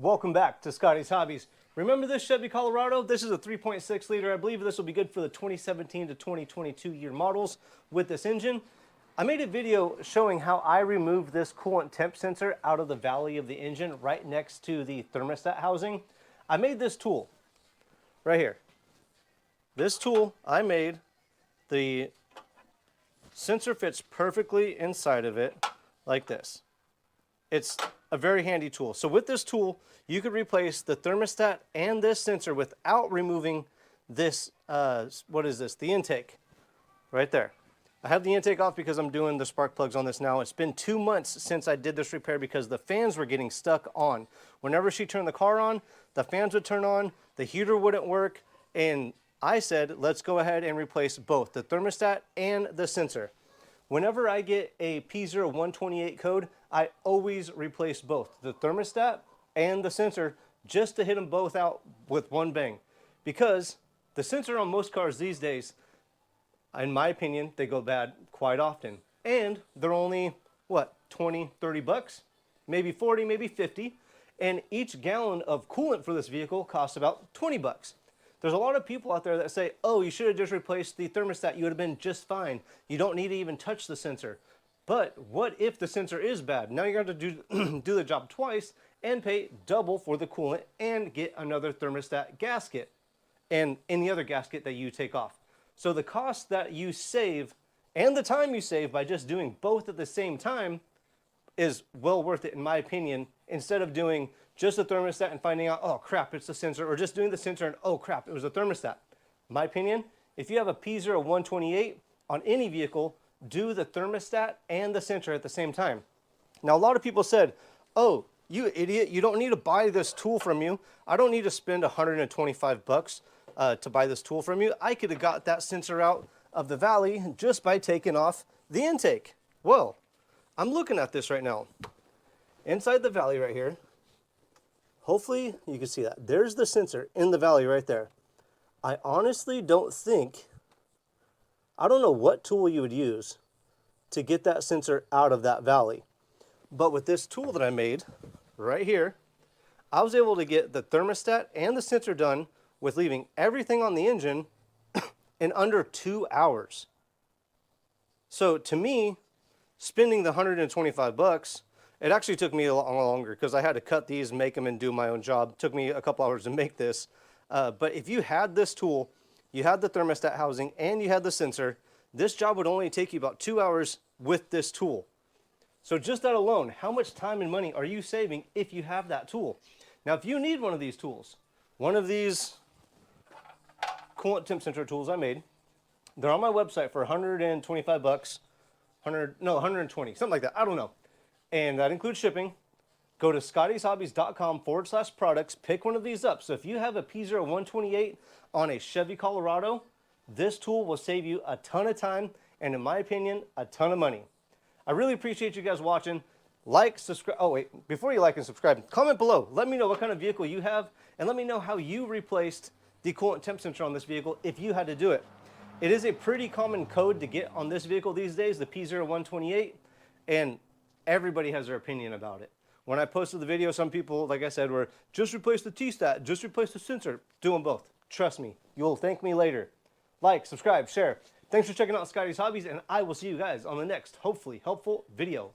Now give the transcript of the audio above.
Welcome back to Scotty's Hobbies. Remember this Chevy Colorado? This is a 3.6 liter. I believe this will be good for the 2017 to 2022 year models with this engine. I made a video showing how I removed this coolant temp sensor out of the valley of the engine right next to the thermostat housing. I made this tool right here. This tool I made, the sensor fits perfectly inside of it like this. It's a very handy tool. So with this tool, you could replace the thermostat and this sensor without removing this, what is this? The intake right there. I have the intake off because I'm doing the spark plugs on this now. It's been 2 months since I did this repair because the fans were getting stuck on. Whenever she turned the car on, the fans would turn on, the heater wouldn't work, and I said, let's go ahead and replace both the thermostat and the sensor. Whenever I get a P0128 code, I always replace both the thermostat and the sensor just to hit them both out with one bang. Because the sensor on most cars these days, in my opinion, they go bad quite often. And they're only, what, 20, 30 bucks? Maybe 40, maybe 50. And each gallon of coolant for this vehicle costs about 20 bucks. There's a lot of people out there that say, oh, you should have just replaced the thermostat. You would have been just fine. You don't need to even touch the sensor. But what if the sensor is bad? Now you're going to do the job twice and pay double for the coolant and get another thermostat gasket and any other gasket that you take off. So the cost that you save and the time you save by just doing both at the same time is well worth it, in my opinion, instead of doing just the thermostat and finding out, oh crap, it's the sensor, or just doing the sensor and oh crap, it was the thermostat. In my opinion, if you have a P0128 on any vehicle, do the thermostat and the sensor at the same time. Now, a lot of people said, oh, you idiot, you don't need to buy this tool from you. I don't need to spend 125 bucks to buy this tool from you. I could have got that sensor out of the valley just by taking off the intake. Well, I'm looking at this right now. Inside the valley right here, hopefully you can see that. There's the sensor in the valley right there. I honestly don't think, I don't know what tool you would use to get that sensor out of that valley. But with this tool that I made right here, I was able to get the thermostat and the sensor done with leaving everything on the engine in under 2 hours. So to me, spending the 125 bucks, it actually took me a lot longer because I had to cut these, make them, and do my own job. It took me a couple hours to make this. But if you had this tool, you had the thermostat housing, and you had the sensor, this job would only take you about 2 hours with this tool. So just that alone, how much time and money are you saving if you have that tool? Now, if you need one of these tools, one of these coolant temp sensor tools I made, they're on my website for 125 bucks, 120, something like that, I don't know. And that includes shipping. Go to scottishobbies.com/products, pick one of these up. So if you have a P0128 on a Chevy Colorado, this tool will save you a ton of time and, in my opinion, a ton of money. I really appreciate you guys watching. Like, subscribe. Oh, wait, before you like and subscribe, comment below. Let me know what kind of vehicle you have, and let me know how you replaced the coolant temp sensor on this vehicle if you had to do it. It is a pretty common code to get on this vehicle these days, the P0128, and everybody has their opinion about it. When I posted the video, some people, like I said, were just replace the T-stat, just replace the sensor. Do them both. Trust me, you'll thank me later. Like, subscribe, share. Thanks for checking out Scotty's Hobbies, and I will see you guys on the next, hopefully helpful video.